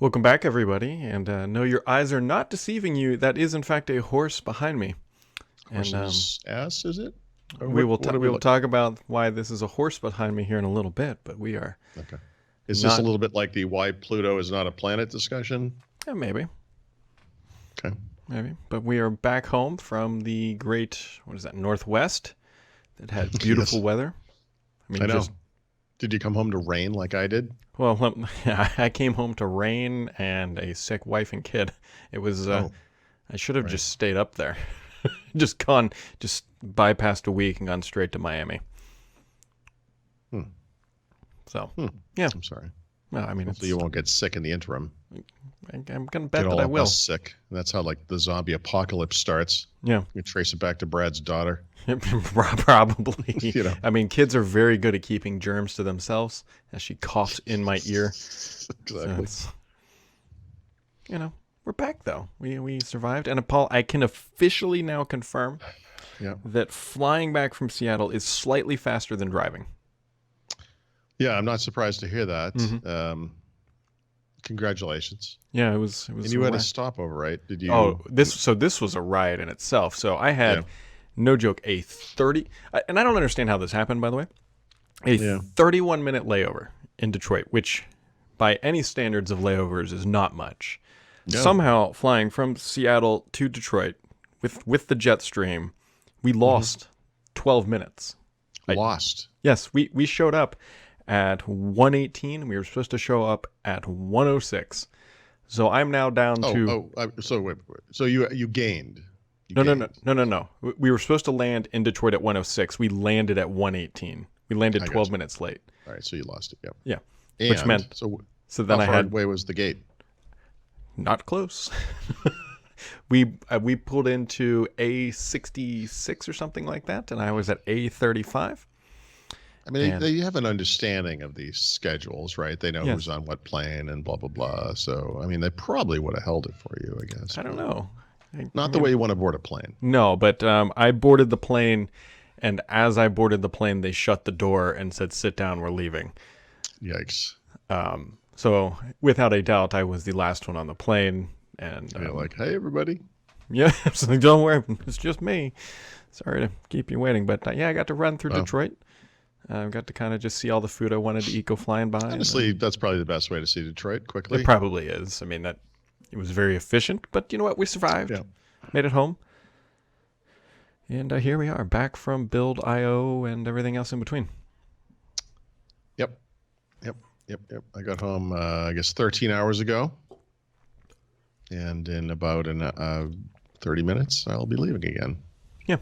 Welcome back, everybody, and no, your eyes are not deceiving you. That is, in fact, a horse behind me. Horse's ass, is it? Or We will what are we will looking at? talk about why this is a horse behind me here in a little bit, but we are Okay. Is this a not. little bit like the why Pluto is not a planet discussion? Maybe, Okay. but we are back home from the great, what is that, Northwest that had Yes, beautiful weather. I mean, I know. just Did you come home to rain like I did? well, I came home to rain and a sick wife and kid. It was Oh, I should have right. just stayed up there, just bypassed a week and gone straight to Miami. Hmm. So, Hmm. yeah. I'm sorry. No, I mean, Hopefully you won't get sick in the interim. I'm going to bet Get that all I of will. us sick. And that's how like the zombie apocalypse starts. Yeah, You trace it back to Brad's daughter. probably. You know. I mean, kids are very good at keeping germs to themselves as she coughs in my ear. So Exactly. it's, we're back, though. We survived. And Paul, I can officially now confirm Yeah. that flying back from Seattle is slightly faster than driving. Yeah, I'm not surprised to hear that. Mhm. Congratulations. Yeah, it was. And you had a stopover, right? Did you? Oh, this was a riot in itself. So I had, Yeah. no joke, a 30, and I don't understand how this happened, by the way, a Yeah. 31-minute layover in Detroit, which by any standards of layovers is not much. Yeah. Somehow flying from Seattle to Detroit with the jet stream, we lost 12 minutes. Lost. Yes, we showed up at 1:18. We were supposed to show up at 1:06. So I'm now down to So wait. So you gained. You no, no, gained. no. We were supposed to land in Detroit at 1:06. We landed at 1:18. We landed I got 12 you. minutes late. All right, so you lost it. Yep. Yeah, which And meant so then how I far had away was the gate? not close. we pulled into A66 or something like that, and I was at A35. I mean, And they have an understanding of these schedules, right? They know yes, who's on what plane and blah blah blah. So I mean, they probably would have held it for you, I guess. I don't But know. not the way you want to board a plane. No, but I boarded the plane, and as I boarded the plane, they shut the door and said, "Sit down, we're leaving." Yikes! So without a doubt, I was the last one on the plane, and You're like, hey, everybody. yeah, so don't worry, it's just me. Sorry to keep you waiting, but yeah, I got to run through Well, Detroit. Got to kind of just see all the food I wanted to eat go flying by. honestly, that's probably the best way to see Detroit It quickly. probably is. I mean, that it was very efficient, but you know what? We survived, Yeah. made it home, and here we are, back from Build IO and everything else in between. Yep. Yep. Yep. I got home, I guess, 13 hours ago, and in about 30 minutes, I'll be leaving again. Yeah.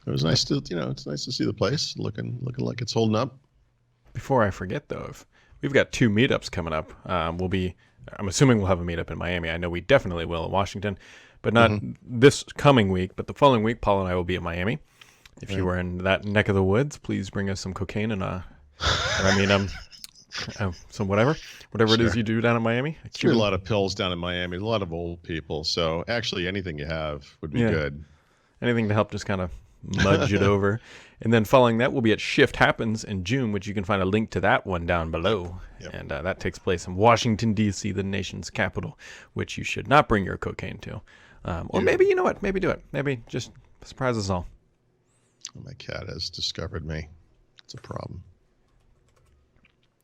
It was nice to, it's nice to see the place looking like it's holding up. Before I forget, though, if we've got 2 meetups coming up. I'm assuming we'll have a meetup in Miami. I know we definitely will in Washington, but not this coming week, but the following week, Paul and I will be in Miami. If you were in that neck of the woods, please bring us some cocaine and some whatever it is Sure. you do down in Miami. There's a lot of pills down in Miami, a lot of old people. So actually, anything you have would be good. Anything to help just kind of mudge it over. And then following that, we'll be at Shift Happens in June, which you can find a link to that one down below. Yep. And that takes place in Washington, D.C., the nation's capital, which you should not bring your cocaine to. Or maybe, you know what, maybe do it. Maybe just surprise us all. Oh, my cat has discovered me. It's a problem.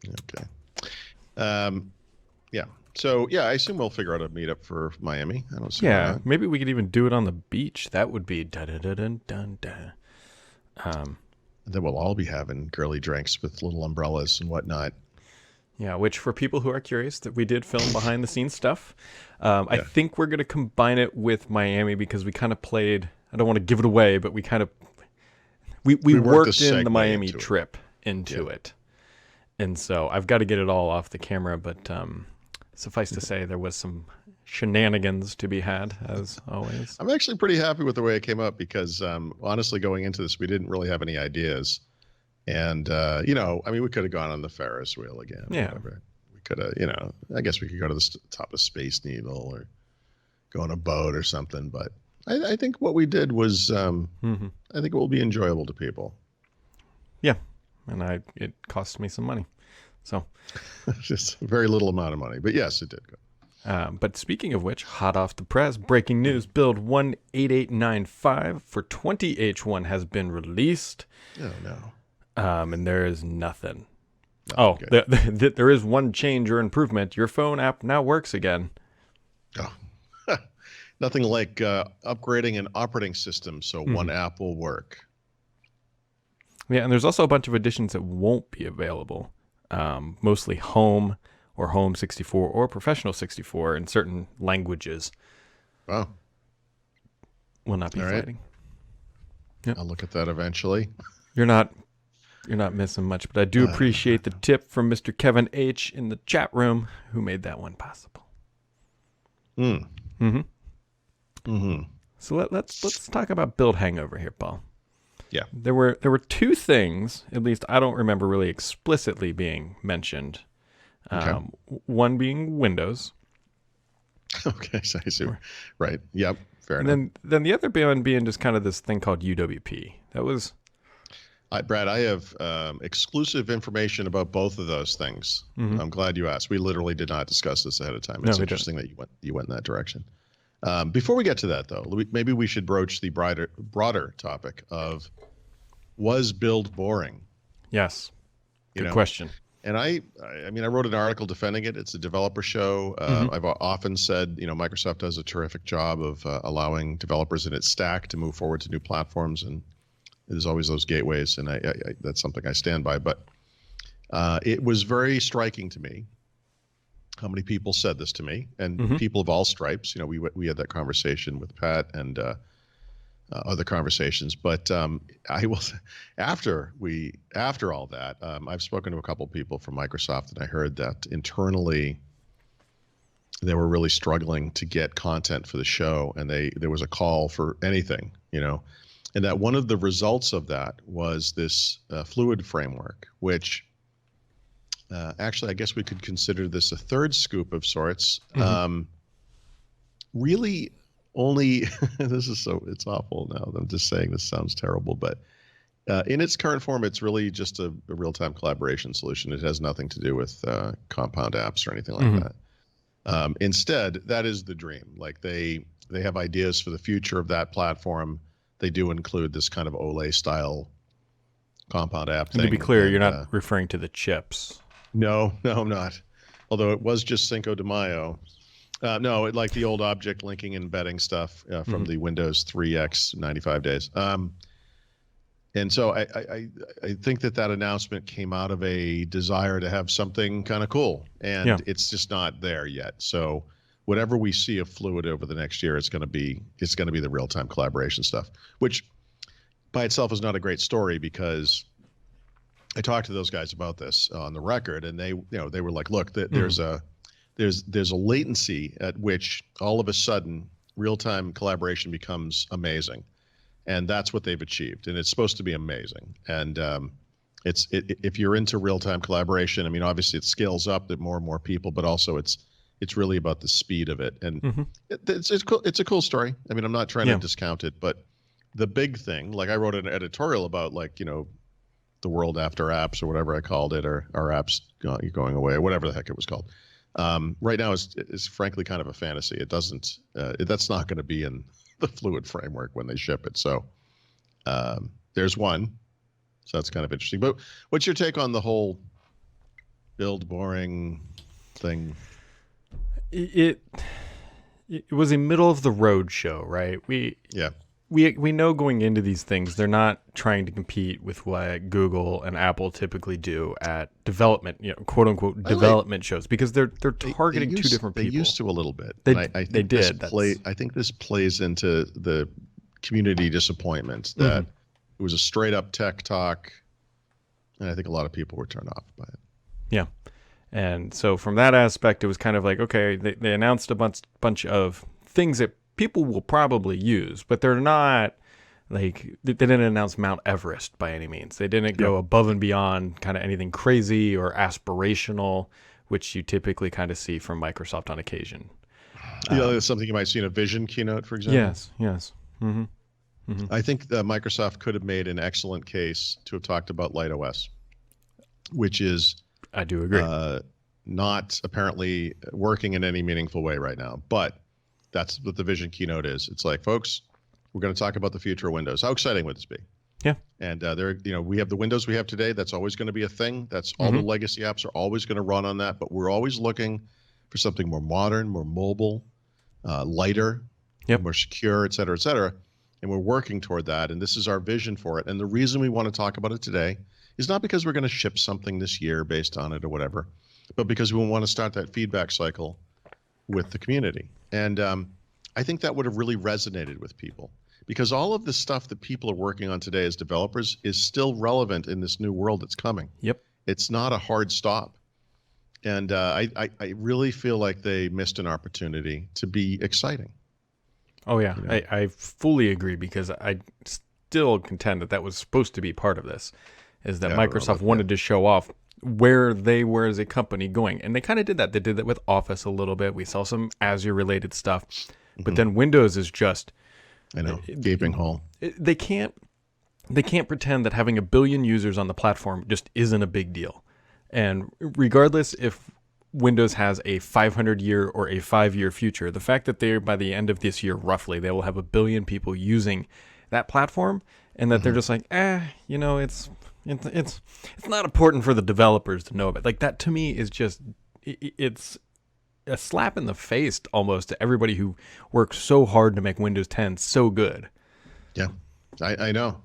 Okay. Yeah. So, yeah, I assume we'll figure out a meetup for Miami. I don't see why Yeah, not. maybe we could even do it on the beach. That would be da-da-da-dun-dun-da. And then we'll all be having girly drinks with little umbrellas and whatnot. Yeah, which for people who are curious, that we did film behind the scenes stuff. I Yeah. think we're going to combine it with Miami because we kind of played, I don't want to give it away, but we kind of, we worked worked a in the segue Miami into it. trip into it. And so I've got to get it all off the camera, but suffice to say, there was some shenanigans to be had, as always. I'm actually pretty happy with the way it came up because, honestly, going into this, we didn't really have any ideas. And, I mean, we could have gone on the Ferris wheel again. Yeah. Whatever. We could have, I guess we could go to the top of Space Needle or go on a boat or something. But I think what we did was, I think it will be enjoyable to people. Yeah, and it cost me some money. So, just a very little amount of money, but yes, it did go. but speaking of which, hot off the press, breaking news: build 18895 for 20H1 has been released. Oh no. And there is nothing. Oh, there is one change or improvement. Your phone app now works again. Oh. Nothing like upgrading an operating system so one app will work. Yeah, and there's also a bunch of additions that won't be available. Mostly Home or Home 64 or Professional 64 in certain languages. Wow. Will not be fighting. Yep. I'll look at that eventually. You're not missing much, but I do appreciate the tip from Mr. Kevin H in the chat room who made that one possible. So let's talk about build hangover here, Paul. Yeah. There were two things, at least I don't remember really explicitly being mentioned. Okay. One being Windows. Okay, so I see. Right. Yep. Fair enough. And then the other one being just kind of this thing called jUWP. That was... Brad, I have exclusive information about both of those things. I'm glad you asked. We literally did not discuss this ahead of time. It's interesting that you went in that direction. Before we get to that, though, maybe we should broach the broader topic of, was build boring? Yes. Good question. And I mean, I wrote an article defending it. It's a developer show. I've often said, Microsoft does a terrific job of allowing developers in its stack to move forward to new platforms, and there's always those gateways, and I that's something I stand by. But it was very striking to me how many people said this to me, and people of all stripes. We had that conversation with Pat and other conversations. But I will, after all that, I've spoken to a couple of people from Microsoft, and I heard that internally they were really struggling to get content for the show, and there was a call for anything, and that one of the results of that was this fluid framework, which actually I guess we could consider this a third scoop of sorts. Really only, it's awful now. I'm just saying this sounds terrible, but in its current form, it's really just a real-time collaboration solution. It has nothing to do with compound apps or anything like that. Instead, that is the dream. Like they have ideas for the future of that platform. They do include this kind of Ole style compound app thing. And to be clear, you're not referring to the chips. No, I'm not. Although it was just Cinco de Mayo. No, like the old object linking and embedding stuff from the Windows 3X 95 days. And so I think that announcement came out of a desire to have something kind of cool, and it's just not there yet. So whatever we see of Fluid over the next year, it's going to be the real-time collaboration stuff, which by itself is not a great story, because I talked to those guys about this on the record, and they were like, look, there's a latency at which all of a sudden real-time collaboration becomes amazing, and that's what they've achieved, and it's supposed to be amazing. And if you're into real-time collaboration, I mean, obviously it scales up to more and more people, but also it's really about the speed of it, and it's cool. It's a cool story. I mean, I'm not trying to discount it, but the big thing, like I wrote an editorial about, like, the world after apps, or whatever I called it, or our apps going away, or whatever the heck it was called. Right now is frankly kind of a fantasy. It doesn't. That's not going to be in the Fluid framework when they ship it. So there's one. So that's kind of interesting. But what's your take on the whole build boring thing? It was a middle of the road show, right? We know going into these things, they're not trying to compete with what Google and Apple typically do at development, quote unquote development shows, because they're targeting two different people. They used to a little bit. I think this plays into the community disappointment that it was a straight up tech talk, and I think a lot of people were turned off by it. Yeah. And so from that aspect, it was kind of like, okay, they announced a bunch of things that people will probably use, but they're not like, they didn't announce Mount Everest by any means. They didn't go above and beyond kind of anything crazy or aspirational, which you typically kind of see from Microsoft on occasion. It's something you might see in a Vision keynote, for example. Yes. I think that Microsoft could have made an excellent case to have talked about LightOS, which is I do agree. Not apparently working in any meaningful way right now, but that's what the Vision keynote is. It's like, folks, we're going to talk about the future of Windows. How exciting would this be? Yeah. And we have the Windows we have today. That's always going to be a thing. That's all the legacy apps are always going to run on that. But we're always looking for something more modern, more mobile, lighter, more secure, et cetera, et cetera. And we're working toward that. And this is our vision for it. And the reason we want to talk about it today is not because we're going to ship something this year based on it or whatever, but because we want to start that feedback cycle with the community. And I think that would have really resonated with people, because all of the stuff that people are working on today as developers is still relevant in this new world that's coming. Yep. It's not a hard stop. And I really feel like they missed an opportunity to be exciting. Oh, yeah. You know? I fully agree, because I still contend that was supposed to be part of this, is that Microsoft wanted to show off where they were as a company going. And they kind of did that. They did that with Office a little bit. We saw some Azure-related stuff. But then Windows is just... I know, gaping hole. They can't pretend that having 1 billion users on the platform just isn't a big deal. And regardless if Windows has a 500-year or a 5-year future, the fact that they're, by the end of this year, roughly, they will have 1 billion people using that platform, and that they're just like, it's not important for the developers to know about. Like, that to me is just, it's a slap in the face almost to everybody who works so hard to make Windows 10 so good. Yeah, I know.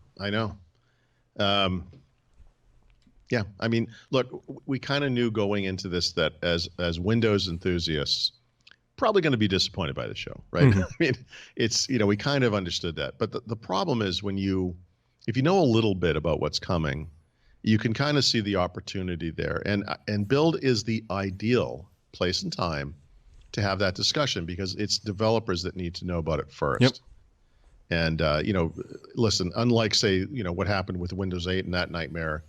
Yeah, I mean, look, we kind of knew going into this that as Windows enthusiasts, probably going to be disappointed by the show, right? I mean, it's, we kind of understood that. But the problem is if you know a little bit about what's coming, you can kind of see the opportunity there. And Build is the ideal place and time to have that discussion, because it's developers that need to know about it first. Yep. And, listen, unlike, say, what happened with Windows 8 and that nightmare,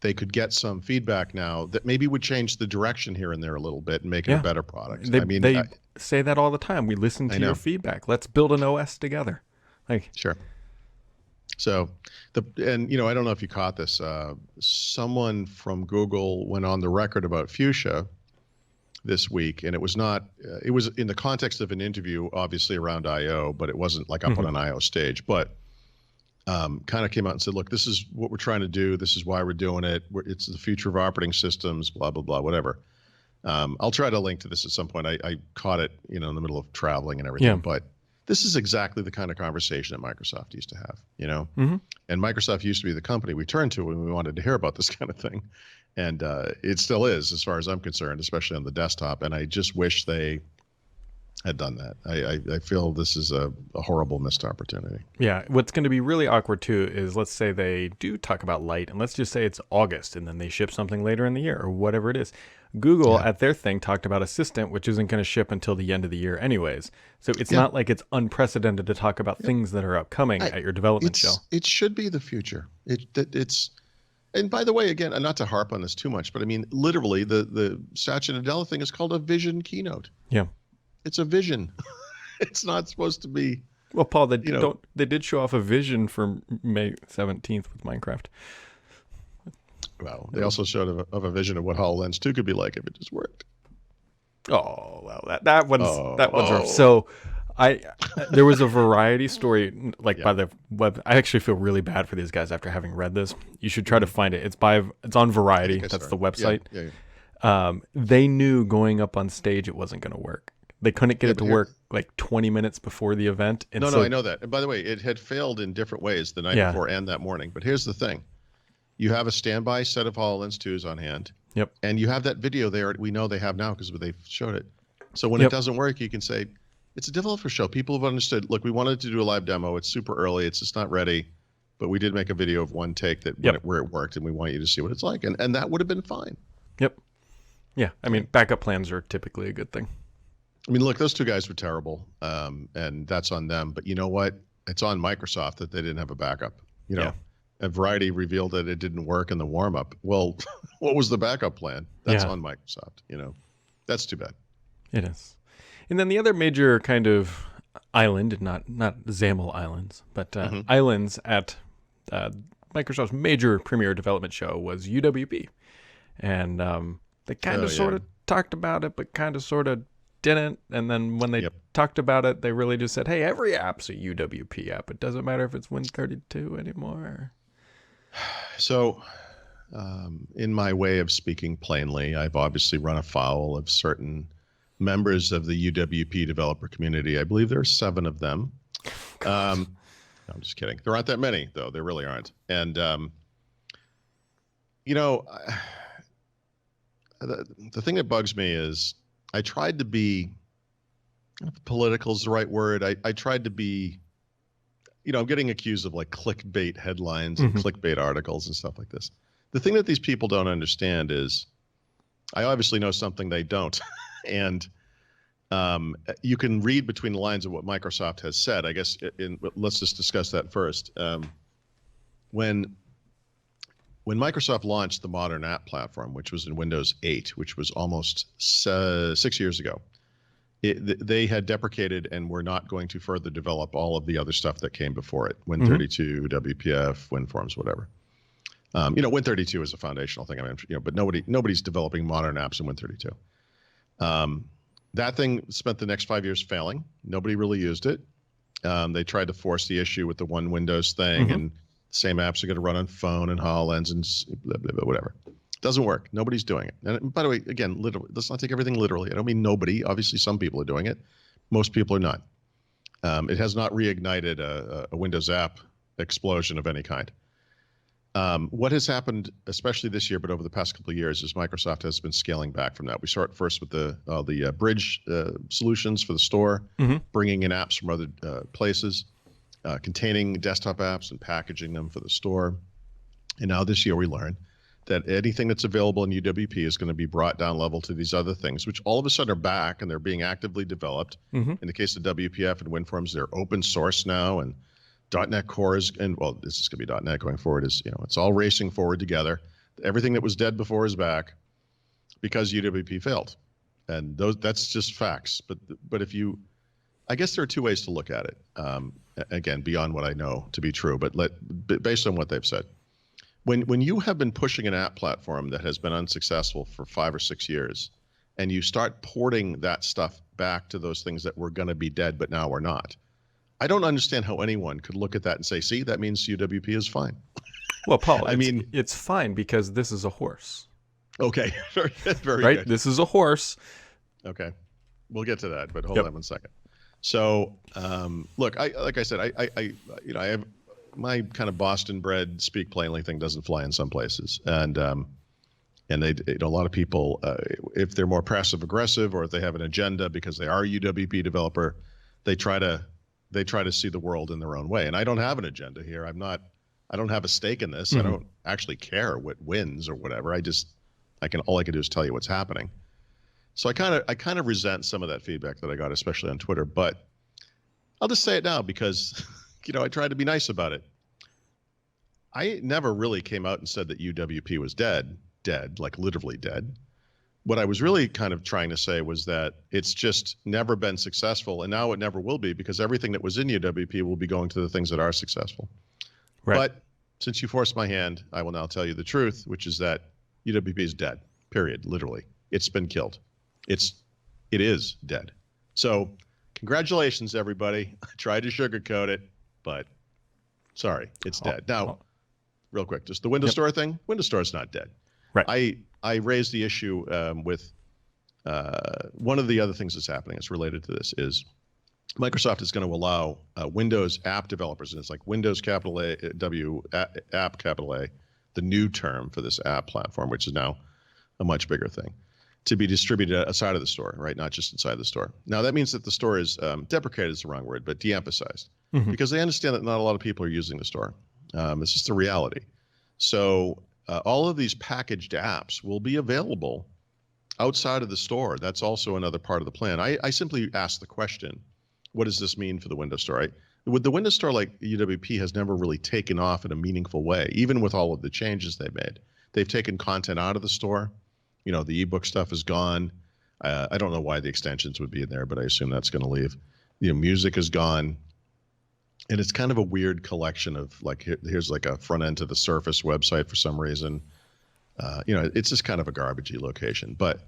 they could get some feedback now that maybe would change the direction here and there a little bit and make it a better product. They say that all the time. We listen to your feedback. Let's build an OS together. Sure. So I don't know if you caught this. Someone from Google went on the record about Fuchsia this week, and it was not. It was in the context of an interview, obviously around I/O, but it wasn't like up on an I/O stage. But kind of came out and said, look, this is what we're trying to do. This is why we're doing it. It's the future of operating systems, blah, blah, blah, whatever. I'll try to link to this at some point. I caught it, in the middle of traveling and everything. But this is exactly the kind of conversation that Microsoft used to have, And Microsoft used to be the company we turned to when we wanted to hear about this kind of thing. And it still is, as far as I'm concerned, especially on the desktop. And I just wish they had done that. I feel this is a horrible missed opportunity. Yeah, what's going to be really awkward too is, let's say they do talk about Light, and let's just say it's August, and then they ship something later in the year or whatever it is. Google at their thing talked about Assistant, which isn't going to ship until the end of the year anyways. So it's not like it's unprecedented to talk about things that are upcoming at your development show. It should be the future. It's and by the way, again, not to harp on this too much, but I mean, literally the Satya Nadella thing is called a vision keynote. Yeah. It's a vision. It's not supposed to be. Well, Paul, they did show off a vision for May 17th with Minecraft. Well, they also showed a vision of what HoloLens 2 could be like if it just worked. Oh, well, that one's rough. So there was a Variety story by the web. I actually feel really bad for these guys after having read this. You should try to find it. It's on Variety. That's the website. Yeah. They knew going up on stage it wasn't going to work. They couldn't get it to work like 20 minutes before the event. And no, I know that. And by the way, it had failed in different ways the night before and that morning. But here's the thing. You have a standby set of HoloLens 2s on hand. Yep. And you have that video there. We know they have now because they've showed it. So when it doesn't work, you can say, it's a developer show. People have understood. Look, we wanted to do a live demo. It's super early. It's just not ready. But we did make a video of one take where it worked, and we want you to see what it's like. And that would have been fine. Yep. Yeah. I mean, backup plans are typically a good thing. I mean, look, those two guys were terrible, and that's on them. But you know what? It's on Microsoft that they didn't have a backup. And Variety revealed that it didn't work in the warm-up. Well, what was the backup plan? That's on Microsoft. That's too bad. It is. And then the other major kind of island, not XAML islands, but islands at Microsoft's major premier development show was jUWP. and they kind Oh of yeah. sort of talked about it, but kind of sort of didn't. And then when they Yep. talked about it, they really just said, "Hey, every app's a UWP app. It doesn't matter if it's Win32 anymore." So, in my way of speaking plainly, I've obviously run afoul of certain members of the UWP developer community. I believe there are 7 of them. No, I'm just kidding. There aren't that many, though. There really aren't. And you know, the thing that bugs me is I tried to be, I don't know if political is the right word. I tried to be, I'm getting accused of like clickbait headlines and clickbait articles and stuff like this. The thing that these people don't understand is I obviously know something they don't. And you can read between the lines of what Microsoft has said. I guess let's just discuss that first. When Microsoft launched the modern app platform, which was in Windows 8, which was almost 6 years ago, they had deprecated and were not going to further develop all of the other stuff that came before it, Win32, WPF, WinForms, whatever. Win32 is a foundational thing. I mean, but nobody's developing modern apps in Win32. That thing spent the next 5 years failing. Nobody really used it. They tried to force the issue with the one Windows thing, and the same apps are going to run on phone and HoloLens and blah, blah, blah, whatever. Doesn't work. Nobody's doing it. And by the way, again, literally, let's not take everything literally. I don't mean nobody. Obviously, some people are doing it. Most people are not. It has not reignited a Windows app explosion of any kind. What has happened, especially this year, but over the past couple of years, is Microsoft has been scaling back from that. We start first with the bridge solutions for the store, bringing in apps from other places, containing desktop apps and packaging them for the store. And now this year we learned that anything that's available in UWP is going to be brought down level to these other things, which all of a sudden are back and they're being actively developed. In the case of WPF and WinForms, they're open source now, and .NET Core is, and well, this is going to be .NET going forward, is, it's all racing forward together. Everything that was dead before is back because UWP failed. And that's just facts. But if you, I guess there are 2 ways to look at it. Again, beyond what I know to be true, but based on what they've said. When you have been pushing an app platform that has been unsuccessful for 5 or 6 years, and you start porting that stuff back to those things that were going to be dead, but now we're not, I don't understand how anyone could look at that and say, see, that means UWP is fine. Well, Paul, it's fine because this is a horse. Okay, very right? good. This is a horse. Okay, we'll get to that, but hold on one second. So, look, like I said, I have my kind of Boston-bred speak plainly thing doesn't fly in some places, and they, a lot of people, if they're more passive aggressive or if they have an agenda because they are a UWP developer, they try to see the world in their own way. And I don't have an agenda here. I don't have a stake in this. I don't actually care what wins or whatever. All I can do is tell you what's happening. So I kind of resent some of that feedback that I got, especially on Twitter, but I'll just say it now because, I tried to be nice about it. I never really came out and said that UWP was dead, like literally dead. What I was really kind of trying to say was that it's just never been successful, and now it never will be because everything that was in UWP will be going to the things that are successful. Right. But since you forced my hand, I will now tell you the truth, which is that UWP is dead, period, literally. It's been killed. It is dead. So congratulations, everybody. I tried to sugarcoat it, but sorry, it's dead. Now, real quick, just the Windows Store thing. Windows Store is not dead. Right. I raised the issue with one of the other things that's happening that's related to this is Microsoft is going to allow Windows app developers, and it's like Windows capital A, app capital A, the new term for this app platform, which is now a much bigger thing, to be distributed outside of the store, right? Not just inside the store. Now that means that the store is deprecated is the wrong word, but de-emphasized because they understand that not a lot of people are using the store. It's just a reality. So all of these packaged apps will be available outside of the store. That's also another part of the plan. I simply asked the question, what does this mean for the Windows Store? With the Windows Store, like UWP has never really taken off in a meaningful way, even with all of the changes they've made. They've taken content out of the store. The ebook stuff is gone. I don't know why the extensions would be in there, but I assume that's going to leave. Music is gone. And it's kind of a weird collection of like, here's like a front end to the Surface website for some reason. it's just kind of a garbagey location. But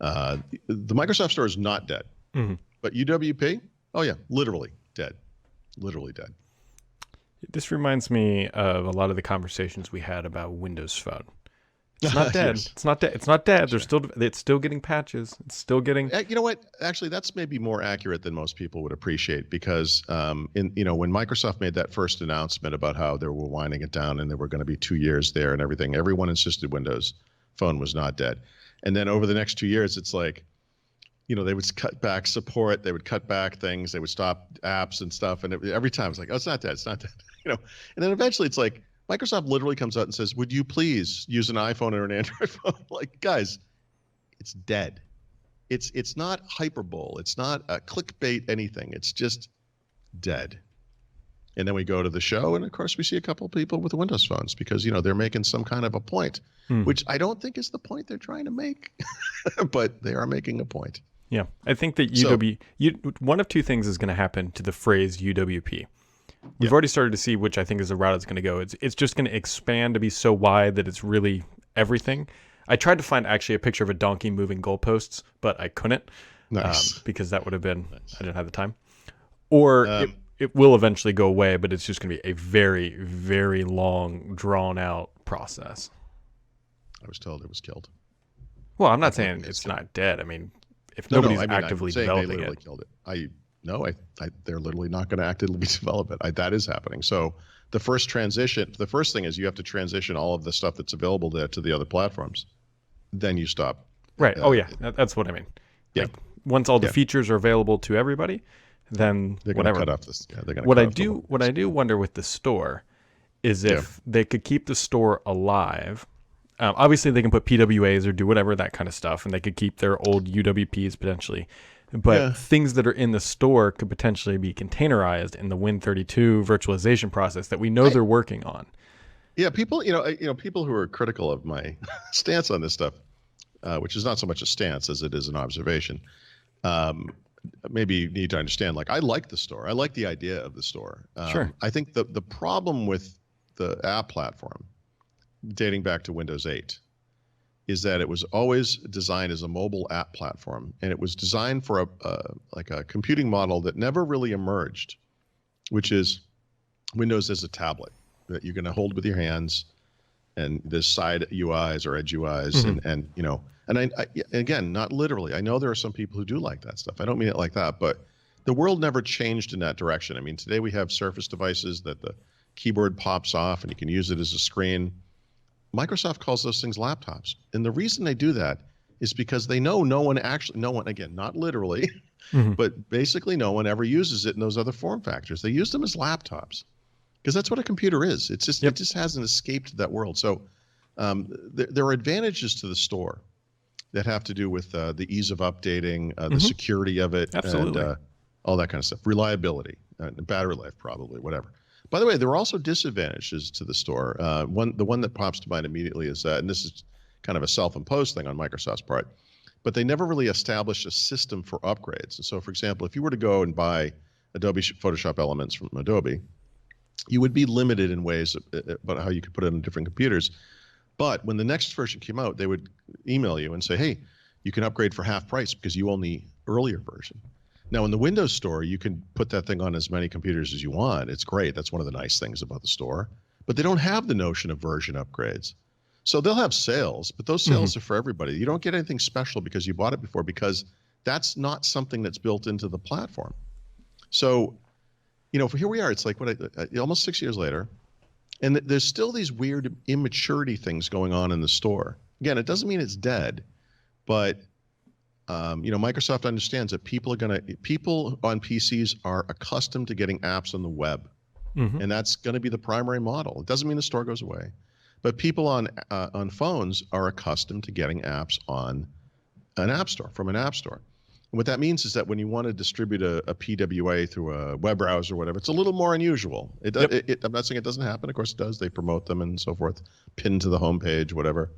the Microsoft Store is not dead. Mm-hmm. But UWP, oh yeah, literally dead. Literally dead. This reminds me of a lot of the conversations we had about Windows Phone. It's not dead. Yes. It's not dead. It's not dead. Sure. It's still getting patches. It's still getting. You know what? Actually, that's maybe more accurate than most people would appreciate, because when Microsoft made that first announcement about how they were winding it down and there were going to be 2 years there and everything, everyone insisted Windows Phone was not dead. And then over the next 2 years, it's like, they would cut back support, they would cut back things, they would stop apps and stuff, and every time it's like, oh, it's not dead, it's not dead, And then eventually it's like Microsoft literally comes out and says, would you please use an iPhone or an Android phone? Like, guys, it's dead. It's not hyperbole. It's not a clickbait anything. It's just dead. And then we go to the show, and of course we see a couple of people with Windows phones because, they're making some kind of a point, which I don't think is the point they're trying to make, but they are making a point. Yeah, I think that one of two things is going to happen to the phrase UWP. We've already started to see which I think is the route it's going to go. It's just going to expand to be so wide that it's really everything. I tried to find actually a picture of a donkey moving goalposts, but I couldn't. Nice. Because that would have been, I didn't have the time. Or it will eventually go away, but it's just going to be a very, very long, drawn-out process. I was told it was killed. Well, I'm not saying it's not dead. I mean, if nobody's actively developing they literally killed it. They're literally not going to actively develop it. That is happening. So the first thing is you have to transition all of the stuff that's available there to the other platforms. Then you stop. Right. That's what I mean. Yeah. Like, once all the features are available to everybody, then they're going to cut off this. Yeah, they're going to. What I do wonder with the store is if they could keep the store alive. Obviously, they can put PWAs or do whatever, that kind of stuff, and they could keep their old UWPs potentially. But things that are in the store could potentially be containerized in the Win32 virtualization process that we know they're working on. Yeah, people, people who are critical of my stance on this stuff, which is not so much a stance as it is an observation, maybe you need to understand. Like, I like the store. I like the idea of the store. Sure. I think the problem with the app platform, dating back to Windows 8, is that it was always designed as a mobile app platform, and it was designed for a computing model that never really emerged, which is Windows as a tablet that you're going to hold with your hands, and there's side UIs or edge UIs, and I again, not literally. I know there are some people who do like that stuff. I don't mean it like that, but the world never changed in that direction. I mean, today we have Surface devices that the keyboard pops off and you can use it as a screen. Microsoft calls those things laptops. And the reason they do that is because they know no one, again, not literally, but basically no one ever uses it in those other form factors. They use them as laptops because that's what a computer is. It's just, it just hasn't escaped that world. So there are advantages to the store that have to do with the ease of updating, the security of it, and all that kind of stuff. Reliability, battery life, probably, whatever. By the way, there are also disadvantages to the store. The one that pops to mind immediately is that, and this is kind of a self-imposed thing on Microsoft's part, but they never really established a system for upgrades. And so, for example, if you were to go and buy Adobe Photoshop Elements from Adobe, you would be limited in ways about how you could put it on different computers. But when the next version came out, they would email you and say, hey, you can upgrade for half price because you own the earlier version. Now, in the Windows Store, you can put that thing on as many computers as you want. It's great. That's one of the nice things about the store. But they don't have the notion of version upgrades. So they'll have sales, but those sales are for everybody. You don't get anything special because you bought it before, because that's not something that's built into the platform. So, here we are. It's like almost 6 years later, and there's still these weird immaturity things going on in the store. Again, it doesn't mean it's dead, but Microsoft understands that people on PCs are accustomed to getting apps on the web, and that's going to be the primary model. It doesn't mean the store goes away, but people on phones are accustomed to getting apps on an app store, from an app store. And what that means is that when you want to distribute a PWA through a web browser or whatever, it's a little more unusual. I'm not saying it doesn't happen. Of course it does. They promote them and so forth, pinned to the homepage, whatever.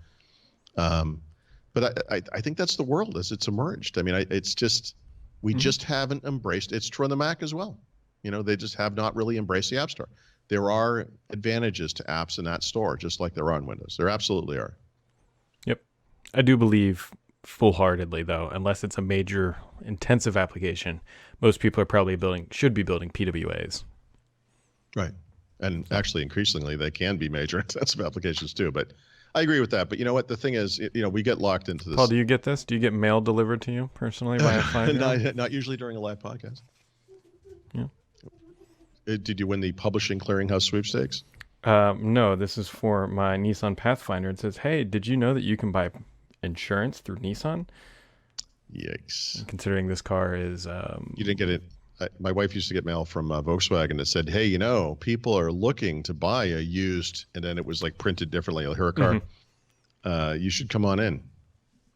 But I think that's the world as it's emerged. I mean, it's just, we just haven't embraced. It's true on the Mac as well. They just have not really embraced the App Store. There are advantages to apps in that store, just like there are on Windows. There absolutely are. I do believe full-heartedly, though, unless it's a major intensive application, most people are probably should be building PWAs. Right. And actually, increasingly, they can be major intensive applications too. But I agree with that. But you know what? The thing is, we get locked into this. Paul, do you get this? Do you get mail delivered to you personally by a 5-year-old? Not usually during a live podcast. Yeah. Did you win the Publishing Clearinghouse sweepstakes? No, this is for my Nissan Pathfinder. It says, hey, did you know that you can buy insurance through Nissan? Yikes. And considering this car is... You didn't get it. My wife used to get mail from Volkswagen that said, hey, people are looking to buy a used, and then it was like printed differently, her car. Mm-hmm. You should come on in.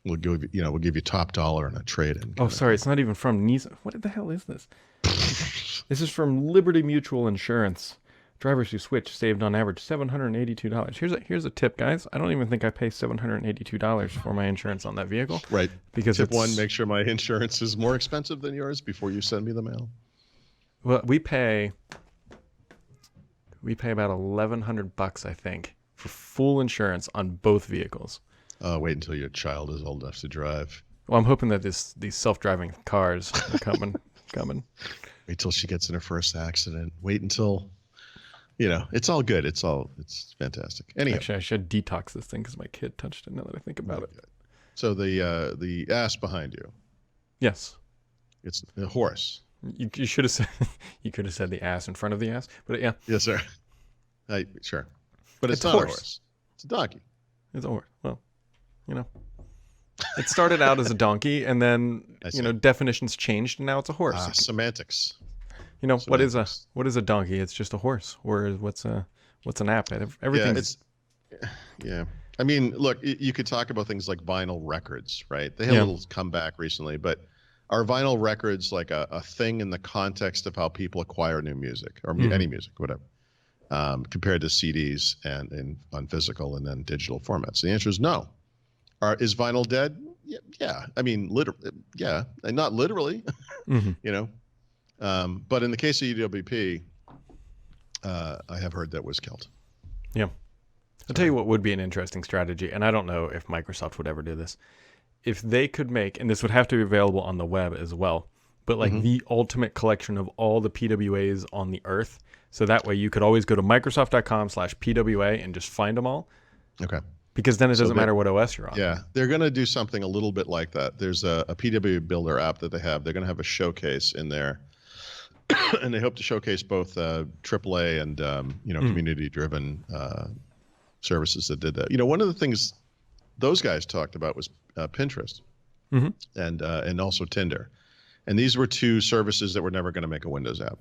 We'll give you top dollar on a trade-in. Oh, sorry. It's not even from Nissan. What the hell is this? This is from Liberty Mutual Insurance. Drivers who switch saved on average $782. Here's a tip, guys. I don't even think I pay $782 for my insurance on that vehicle. Right. Because tip one, make sure my insurance is more expensive than yours before you send me the mail. Well, we pay about $1,100, I think, for full insurance on both vehicles. Wait until your child is old enough to drive. Well, I'm hoping that these self-driving cars are coming. Wait till she gets in her first accident. Wait until... it's all good. It's fantastic. Anyway, actually, I should detox this thing because my kid touched it. Now that I think about it. So the ass behind you. Yes. It's a horse. You should have said you could have said the ass in front of the ass, but yeah. Yes, sir. Sure, but it's not a horse. It's a donkey. It's a horse. Well, it started out as a donkey, and then definitions changed, and now it's a horse. Semantics. What is a donkey? It's just a horse. Or what's an app? Everything. Yeah. I mean, look, you could talk about things like vinyl records, right? They had a little comeback recently, but are vinyl records like a thing in the context of how people acquire new music or any music, whatever, compared to CDs and on physical and then digital formats? The answer is no. Is vinyl dead? Yeah. I mean, yeah, and not literally, mm-hmm. But in the case of jUWP, I have heard that was killed. Yeah. I'll tell you what would be an interesting strategy, and I don't know if Microsoft would ever do this. If they could make, and this would have to be available on the web as well, but like the ultimate collection of all the PWAs on the earth, so that way you could always go to Microsoft.com/PWA and just find them all. Okay. Because then it doesn't matter what OS you're on. Yeah, they're going to do something a little bit like that. There's a PW Builder app that they have. They're going to have a showcase in there. And they hope to showcase both AAA and community-driven services that did that. One of the things those guys talked about was Pinterest and also Tinder, and these were two services that were never going to make a Windows app.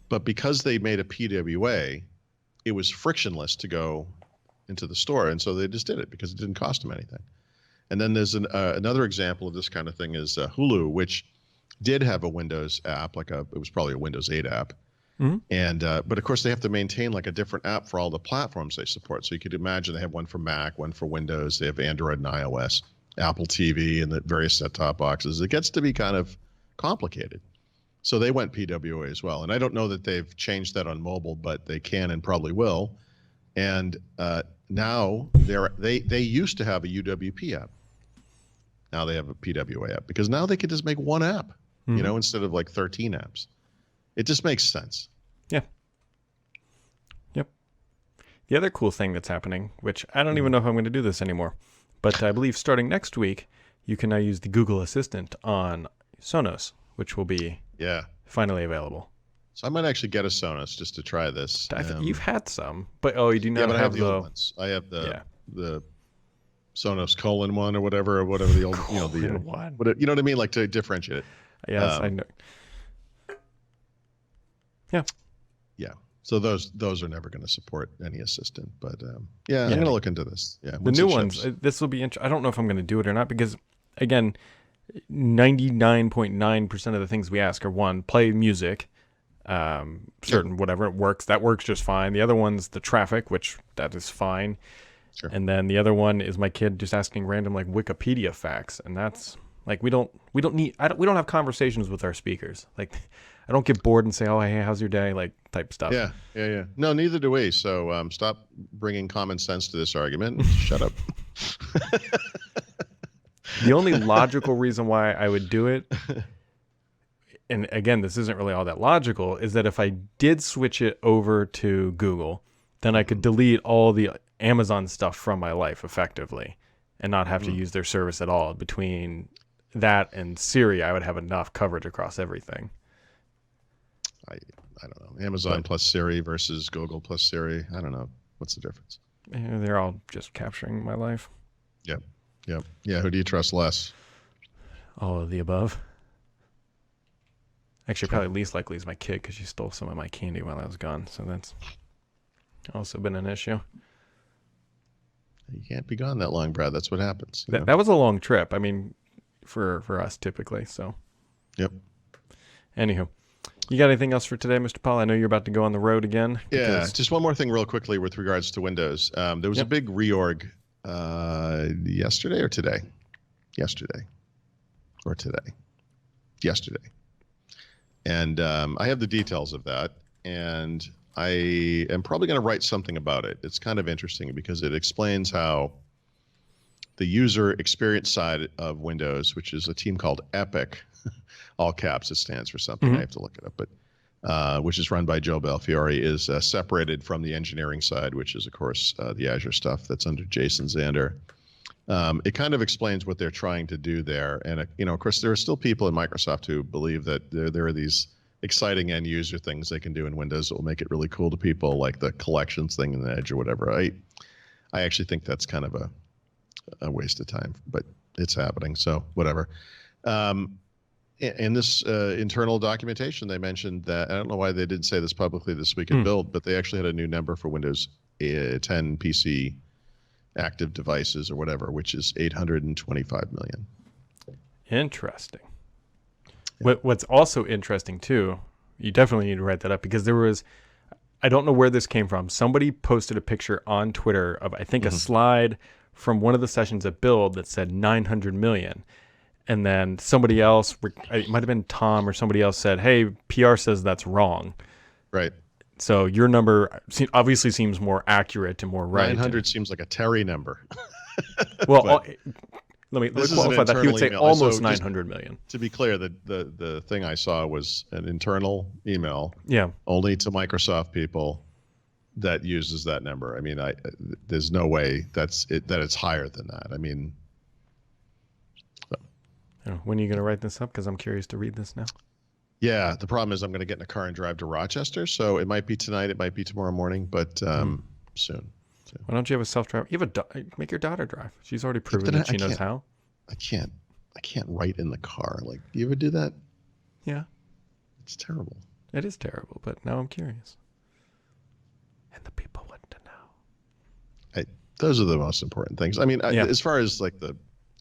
But because they made a PWA, it was frictionless to go into the store, and so they just did it because it didn't cost them anything. And then there's another example of this kind of thing is Hulu, which did have a Windows app, it was probably a Windows 8 app. And but of course they have to maintain like a different app for all the platforms they support. So you could imagine they have one for Mac, one for Windows, they have Android and iOS, Apple TV, and the various set-top boxes. It gets to be kind of complicated. So they went PWA as well. And I don't know that they've changed that on mobile, but they can and probably will. And now they used to have a jUWP app. Now they have a PWA app because now they could just make one app, instead of like 13 apps. It just makes sense. Yeah. Yep. The other cool thing that's happening, which I don't even know if I'm going to do this anymore, but I believe starting next week, you can now use the Google Assistant on Sonos, which will be finally available. So I might actually get a Sonos just to try this. You've had some, but you do not but have I have the old ones. I have the Sonos colon one or whatever the old one. You know what I mean, like to differentiate it. Yes, I know. Yeah. So those are never going to support any assistant, but I'm going to look into this. Yeah. The new ones, this will be I don't know if I'm going to do it or not because again, 99.9% of the things we ask are one, play music, whatever it works. That works just fine. The other one's the traffic, which that is fine. Sure. And then the other one is my kid just asking random like Wikipedia facts, and that's like we don't have conversations with our speakers. Like I don't get bored and say, "Oh, hey, how's your day?" like type stuff. Yeah. No, neither do we. So stop bringing common sense to this argument and shut up. The only logical reason why I would do it, and again, this isn't really all that logical, is that if I did switch it over to Google, then I could delete all the Amazon stuff from my life effectively and not have to use their service at all. Between that and Siri, I would have enough coverage across everything. I don't know. Amazon plus Siri versus Google plus Siri. I don't know. What's the difference? They're all just capturing my life. Yep. Yeah, who do you trust less? All of the above. Actually, probably least likely is my kid because she stole some of my candy while I was gone. So that's also been an issue. You can't be gone that long, Brad. That's what happens. That was a long trip. I mean, for us typically. So. Yep. Anywho, you got anything else for today, Mr. Paul? I know you're about to go on the road again. Yeah. Just one more thing real quickly with regards to Windows. There was a big reorg yesterday or today? Yesterday. Or today. Yesterday. And I have the details of that, and I am probably going to write something about it. It's kind of interesting because it explains how the user experience side of Windows, which is a team called Epic, all caps, it stands for something. I have to look it up, but which is run by Joe Belfiore, is separated from the engineering side, which is, of course, the Azure stuff that's under Jason Zander. It kind of explains what they're trying to do there. And, of course, there are still people in Microsoft who believe that there are these exciting end user things they can do in Windows that will make it really cool to people, like the collections thing in the Edge or whatever. I actually think that's kind of a waste of time, but it's happening. So whatever. In this internal documentation, they mentioned that, I don't know why they didn't say this publicly this week at Build, but they actually had a new number for Windows 10 PC active devices or whatever, which is 825 million. Interesting. What's also interesting too, you definitely need to write that up, because there was, I don't know where this came from. Somebody posted a picture on Twitter of, I think, a slide from one of the sessions at Build that said 900 million. And then somebody else, it might have been Tom or somebody else, said, hey, PR says that's wrong. Right. So your number obviously seems more accurate and more right. 900 seems like a Terry number. Well, let me qualify that. He would say email. almost So 900 million. To be clear, the thing I saw was an internal email, Yeah. only to Microsoft people, that uses that number. I mean, there's no way that it's higher than that. I mean, when are you going to write this up? Because I'm curious to read this now. yeah, the problem is I'm going to get in a car and drive to Rochester, so it might be tonight, it might be tomorrow morning, but soon. So. Why don't you have a self-drive? You have make your daughter drive. She's already proven that she knows how. I can't write in the car. Like, do you ever do that? Yeah. It's terrible. It is terrible, but now I'm curious. And the people want to know. Those are the most important things. I mean, as far as like the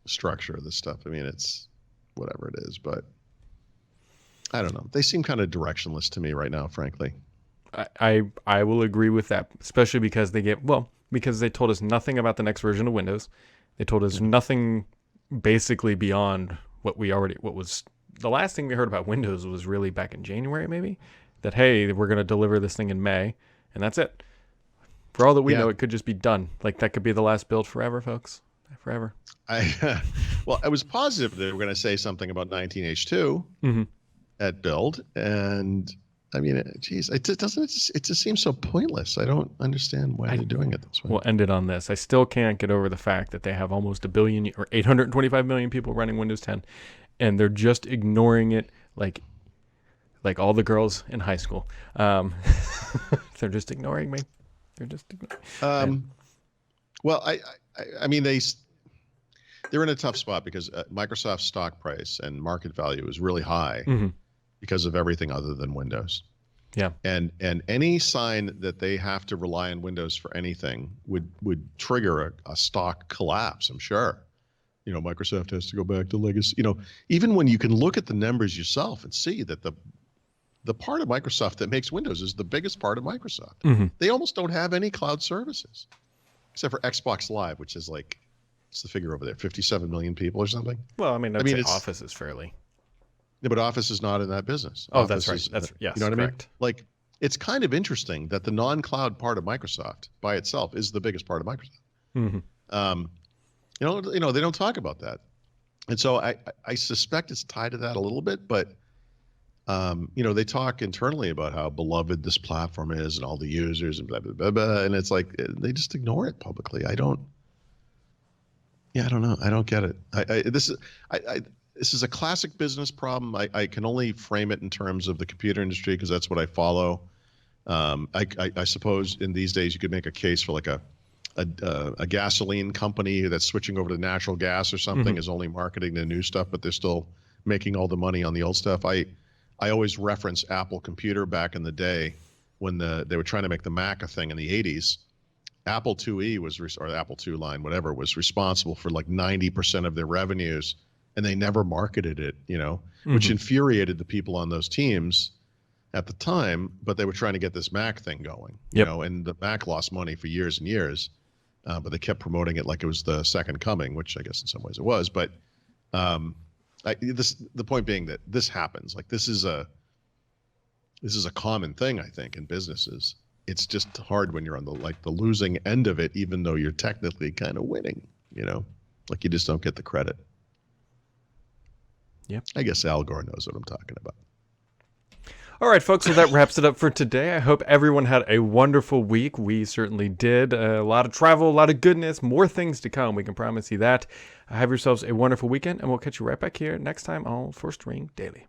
structure of this stuff, I mean, it's whatever it is, but I don't know. They seem kind of directionless to me right now, frankly. I will agree with that, especially because because they told us nothing about the next version of Windows. They told us nothing basically beyond what was the last thing we heard about Windows was really back in January, maybe, that, hey, we're going to deliver this thing in May, and that's it. For all that we know, it could just be done. Like, that could be the last build forever, folks. Forever. I was positive they were going to say something about 19H2 at Build, and I mean, geez, it just seems so pointless. I don't understand why they're doing it this way. We'll end it on this. I still can't get over the fact that they have almost 1 billion or 825 million people running Windows 10, and they're just ignoring it like all the girls in high school. They're just ignoring me. They're just ignoring. Well, I mean, they're in a tough spot because Microsoft's stock price and market value is really high because of everything other than Windows. Yeah. And any sign that they have to rely on Windows for anything would trigger a stock collapse, I'm sure. Microsoft has to go back to legacy. Even when you can look at the numbers yourself and see that the part of Microsoft that makes Windows is the biggest part of Microsoft. They almost don't have any cloud services, except for Xbox Live, which is like, what's the figure over there, 57 million people or something? Well, I mean, Office is fairly. Yeah, but Office is not in that business. Oh, Office that's right. Yes, you know what correct. I mean? Like, it's kind of interesting that the non-cloud part of Microsoft by itself is the biggest part of Microsoft. They don't talk about that. And so I suspect it's tied to that a little bit, but they talk internally about how beloved this platform is and all the users and blah, blah, blah, blah. And it's like, they just ignore it publicly. I don't know. I don't get it. This is a classic business problem. I can only frame it in terms of the computer industry because that's what I follow. I suppose in these days you could make a case for like a gasoline company that's switching over to natural gas or something is only marketing the new stuff, but they're still making all the money on the old stuff. I always reference Apple Computer back in the day when they were trying to make the Mac a thing in the 80s. Apple IIe or the Apple II line, whatever, was responsible for like 90% of their revenues, and they never marketed it, which infuriated the people on those teams at the time, but they were trying to get this Mac thing going, and the Mac lost money for years and years, but they kept promoting it like it was the second coming, which I guess in some ways it was. But the point being that this happens. Like this is a common thing, I think, in businesses. It's just hard when you're on the losing end of it, even though you're technically kind of winning, like you just don't get the credit. Yeah. I guess Al Gore knows what I'm talking about. All right, folks, so that wraps it up for today. I hope everyone had a wonderful week. We certainly did. A lot of travel, a lot of goodness, more things to come. We can promise you that. Have yourselves a wonderful weekend, and we'll catch you right back here next time on First Ring Daily.